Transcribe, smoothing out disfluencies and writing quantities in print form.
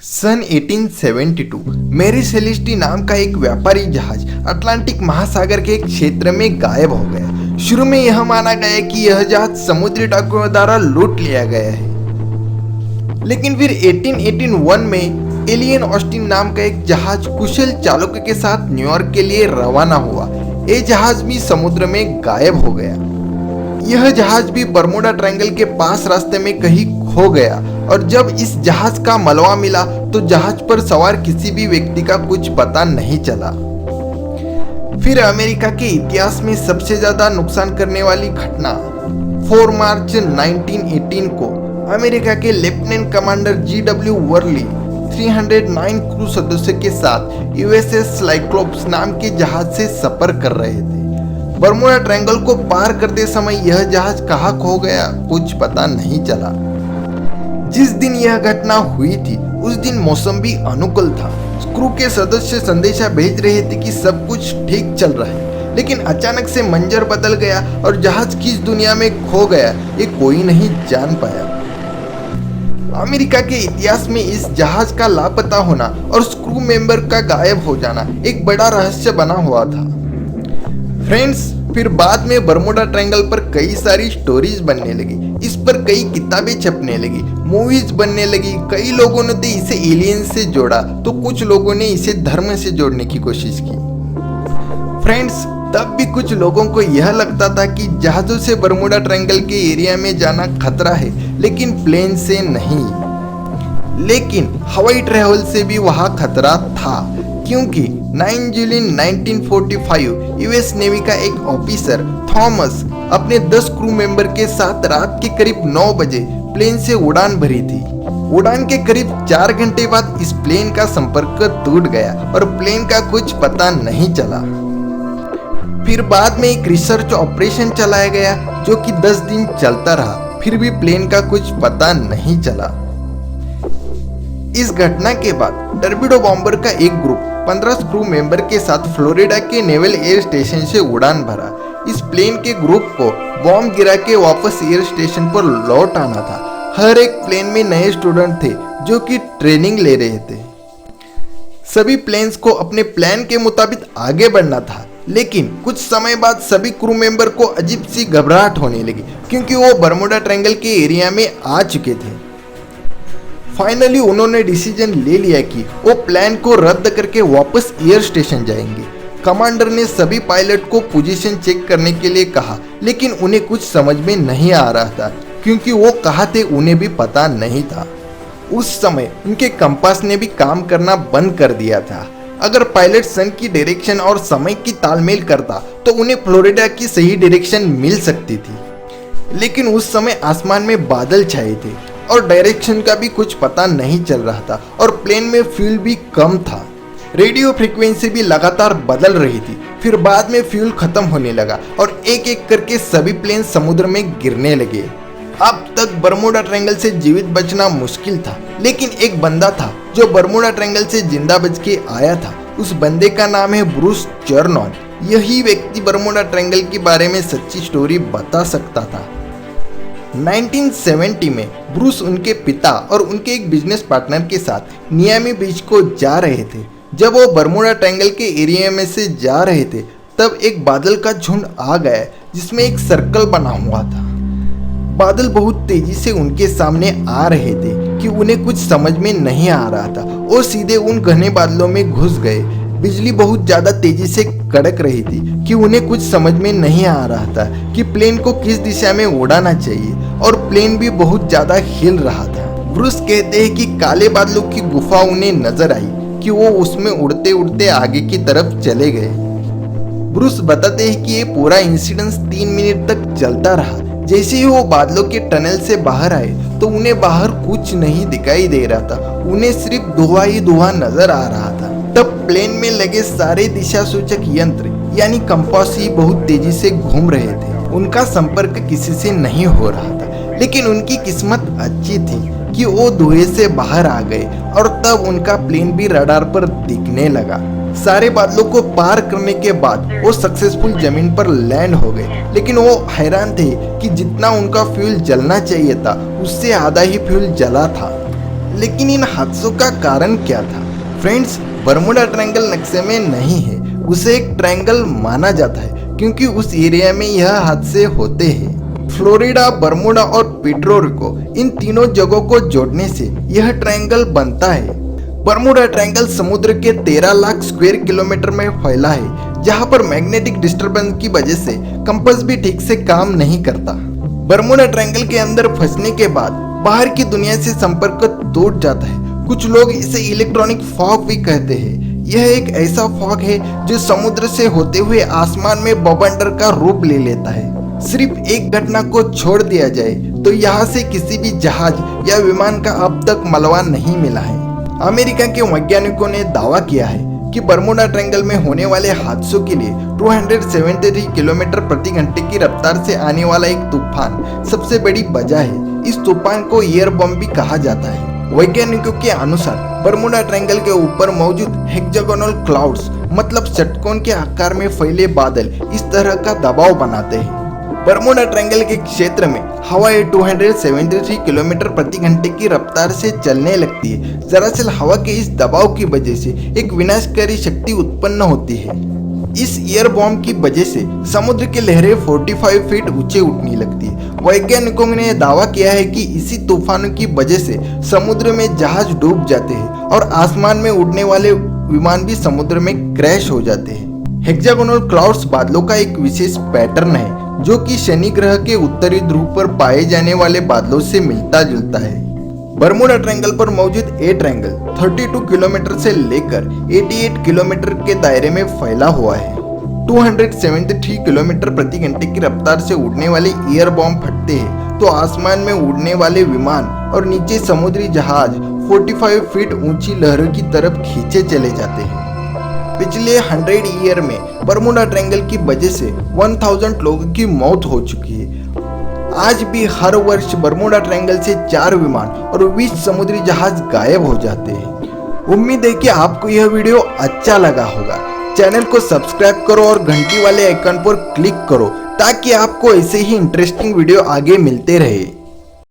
सन 1872 Mary सेलेस्टी नाम का एक व्यापारी जहाज अटलांटिक महासागर के एक क्षेत्र में गायब हो गया। शुरू में यह माना गया कि यह जहाज समुद्री डाकुओं द्वारा लूट लिया गया है, लेकिन फिर 1881 में एलियन ऑस्टिन नाम का एक जहाज कुशल चालकों के साथ न्यूयॉर्क के लिए रवाना हुआ। ये जहाज भी समुद्र में गायब हो गया। यह जहाज भी बरमूडा ट्रायंगल के पास रास्ते में कहीं खो गया और जब इस जहाज का मलबा मिला तो जहाज पर सवार किसी भी व्यक्ति का कुछ पता नहीं चला। फिर अमेरिका के इतिहास में सबसे ज्यादा नुकसान करने वाली घटना 4 मार्च 1918 को अमेरिका के lieutenant commander GW Worley 309 crew सदस्यों के साथ USS साइक्लोप्स नाम के जहाज से सफर कर रहे थे। बरमूडा ट्रायंगल को पार करते समय यह जहाज कहाँ खो गया कुछ पता नहीं चला। जिस दिन यह घटना हुई थी उस दिन मौसम भी अनुकूल था। क्रू के सदस्य संदेशा भेज रहे थे कि सब कुछ ठीक चल रहा है, लेकिन अचानक से मंजर बदल गया और जहाज किस दुनिया में खो गया ये कोई नहीं जान पाया। अमेरिका के इतिहास में इस जहाज का लापता होना और क्रू मेंबर का गायब हो जाना एक बड़ा रहस्य बना हुआ था। फ्रेंड्स, फिर बाद में बरमूडा ट्रायंगल पर कई सारी स्टोरीज बनने लगी, इस पर कई किताबें छपने लगी, मूवीज बनने लगी। कई लोगों ने तो इसे एलियन से जोड़ा तो कुछ लोगों ने इसे धर्म से जोड़ने की कोशिश की। फ्रेंड्स, तब भी कुछ लोगों को यह लगता था कि जहाजों से बरमूडा ट्रायंगल के एरिया में जाना खतरा है, लेकिन प्लेन से नहीं। लेकिन हवाई ट्रैवल से भी वहां खतरा था, क्योंकि 9 जुलाई 1945 यूएस नेवी का एक ऑफिसर थॉमस अपने 10 क्रू मेंबर के साथ रात के करीब 9 बजे प्लेन से उड़ान भरी थी। उड़ान के करीब 4 घंटे बाद इस प्लेन का संपर्क टूट गया और प्लेन का कुछ पता नहीं चला। फिर बाद में एक रिसर्च ऑपरेशन चलाया गया जो कि 10 दिन चलता रहा, फिर भी प्लेन का कुछ पता नहीं चला। इस घटना के बाद टर्बिडो बॉम्बर का एक ग्रुप 15 क्रू मेंबर के साथ फ्लोरिडा के नेवल एयर स्टेशन से उड़ान भरा। इस प्लेन के ग्रुप को बॉम्ब गिरा के वापस एयर स्टेशन पर लौट आना था। हर एक प्लेन में नए स्टूडेंट थे जो कि ट्रेनिंग ले रहे थे। सभी प्लेन्स को अपने प्लान के मुताबिक आगे बढ़ना था, लेकिन कुछ समय बाद सभी क्रू मेंबर को अजीब सी घबराहट होने लगी, क्योंकि वो बरमूडा ट्रायंगल के एरिया में आ चुके थे। फाइनली उन्होंने डिसीजन ले लिया कि वो प्लान को रद्द करके वापस एयर स्टेशन जाएंगे। कमांडर ने सभी पायलट को पोजीशन चेक करने के लिए कहा, लेकिन उन्हें कुछ समझ में नहीं आ रहा था, क्योंकि वो कहाँ थे उन्हें भी पता नहीं था। उस समय उनके कंपास ने भी काम करना बंद कर दिया था। अगर पायलट सन की डायरेक्शन और समय की तालमेल करता तो उन्हें फ्लोरिडा की सही डायरेक्शन मिल सकती थी, लेकिन उस समय आसमान में बादल छाए थे और डायरेक्शन का भी कुछ पता नहीं चल रहा था और प्लेन में फ्यूल भी कम था। रेडियो फ्रीक्वेंसी भी लगातार बदल रही थी। फिर बाद में फ्यूल खत्म होने लगा और एक एक करके सभी प्लेन समुद्र में गिरने लगे। अब तक बरमूडा ट्रायंगल से जीवित बचना मुश्किल था, लेकिन एक बंदा था जो बरमूडा ट्रायंगल से जिंदा बच के आया था। उस बंदे का नाम है ब्रूस चर्नॉन। यही व्यक्ति बरमूडा ट्रायंगल के बारे में सच्ची स्टोरी बता सकता था। 1970 में ब्रूस उनके पिता और उनके एक बिजनेस पार्टनर के साथ मियामी बीच को जा रहे थे। जब वो बरमूडा ट्रायंगल के एरिया में से जा रहे थे तब एक बादल का झुंड आ गया जिसमें एक सर्कल बना हुआ था। बादल बहुत तेजी से उनके सामने आ रहे थे कि उन्हें कुछ समझ में नहीं आ रहा था। वो सीधे उन घने बादलों में घुस गए। बिजली बहुत ज्यादा तेजी से कड़क रही थी कि उन्हें कुछ समझ में नहीं आ रहा था कि प्लेन को किस दिशा में उड़ाना चाहिए, और प्लेन भी बहुत ज्यादा हिल रहा था। ब्रूस कहते हैं कि काले बादलों की गुफा उन्हें नजर आई कि वो उसमें उड़ते उड़ते आगे की तरफ चले गए। ब्रूस बताते हैं कि ये पूरा इंसिडेंस 3 मिनट तक चलता रहा। जैसे ही वो बादलों के टनल से बाहर आए तो उन्हें बाहर कुछ नहीं दिखाई दे रहा था, उन्हें सिर्फ धुआं ही धुआं नजर आ रहा था। तब प्लेन में लगे सारे दिशा सूचक यंत्र यानी कंपास ही बहुत तेजी से घूम रहे थे। उनका संपर्क किसी से नहीं हो रहा था, लेकिन उनकी किस्मत अच्छी थी कि वो धुएं से बाहर आ गए और तब उनका प्लेन भी रडार पर दिखने लगा। सारे बादलों को पार करने के बाद वो सक्सेसफुल जमीन पर लैंड हो गए, लेकिन वो हैरान थे कि जितना उनका फ्यूल जलना चाहिए था उससे आधा ही फ्यूल जला था। लेकिन इन हादसों का कारण क्या था? फ्रेंड्स, बर्मुडा ट्रायंगल नक्शे में नहीं है, उसे एक ट्रायंगल माना जाता है क्योंकि उस एरिया में यह हादसे होते हैं। फ्लोरिडा, बर्मुडा और पुर्टो रिको, इन तीनों जगहों को जोड़ने से यह ट्रायंगल बनता है। बर्मुडा ट्रायंगल समुद्र के 13 लाख स्क्वायर किलोमीटर में फैला है, जहां पर मैग्नेटिक डिस्टरबेंस की वजह से कंपास भी ठीक से काम नहीं करता। बर्मुडा ट्रायंगल के अंदर फंसने के बाद बाहर की दुनिया से संपर्क टूट जाता है। कुछ लोग इसे इलेक्ट्रॉनिक फॉग भी कहते हैं। यह एक ऐसा फॉग है जो समुद्र से होते हुए आसमान में बवंडर का रूप ले लेता है। सिर्फ एक घटना को छोड़ दिया जाए तो यहाँ से किसी भी जहाज या विमान का अब तक मलबा नहीं मिला है। अमेरिका के वैज्ञानिकों ने दावा किया है कि बर्मुडा ट्रायंगल में होने वाले हादसों के लिए 273 किलोमीटर प्रति घंटे की रफ्तार से आने वाला एक तूफान सबसे बड़ी वजह है। इस तूफान को एयर बम भी कहा जाता है। वैज्ञानिकों के अनुसार बर्मुडा ट्रायंगल के ऊपर मौजूद हेक्सागोनल क्लाउड्स, मतलब षटकोण के आकार में फैले बादल, इस तरह का दबाव बनाते हैं। बर्मुडा ट्रायंगल के क्षेत्र में हवा 273 किलोमीटर प्रति घंटे की रफ्तार से चलने लगती है। दरअसल हवा के इस दबाव की वजह से एक विनाशकारी शक्ति उत्पन्न होती है। इस एयर बॉम्ब की वजह से समुद्र की लहरें 45 फीट ऊंचे उठने लगती है। वैज्ञानिकों ने दावा किया है कि इसी तूफानों की वजह से समुद्र में जहाज डूब जाते हैं और आसमान में उड़ने वाले विमान भी समुद्र में क्रैश हो जाते हैं। हेक्सागोनल क्लाउड्स बादलों का एक विशेष पैटर्न है जो कि शनि ग्रह के उत्तरी ध्रुव पर पाए जाने वाले बादलों से मिलता जुलता है। बर्मुडा ट्रायंगल पर मौजूद ए ट्रायंगल 32 किलोमीटर से लेकर 88 किलोमीटर के दायरे में फैला हुआ है। 273 किलोमीटर प्रति घंटे की रफ्तार से उड़ने वाले एयर बॉम्ब फटते हैं तो आसमान में उड़ने वाले विमान और नीचे समुद्री जहाज 45 फीट ऊंची लहरों की तरफ खींचे चले जाते हैं। पिछले 100 ईयर में बर्मुडा ट्रायंगल की वजह से 1000 लोगों की मौत हो चुकी है। आज भी हर वर्ष बर्मुडा ट्रायंगल से 4 विमान और 20 समुद्री जहाज गायब हो जाते हैं। उम्मीद है कि आपको यह वीडियो अच्छा लगा होगा। चैनल को सब्सक्राइब करो और घंटी वाले आइकन पर क्लिक करो ताकि आपको ऐसे ही इंटरेस्टिंग वीडियो आगे मिलते रहे।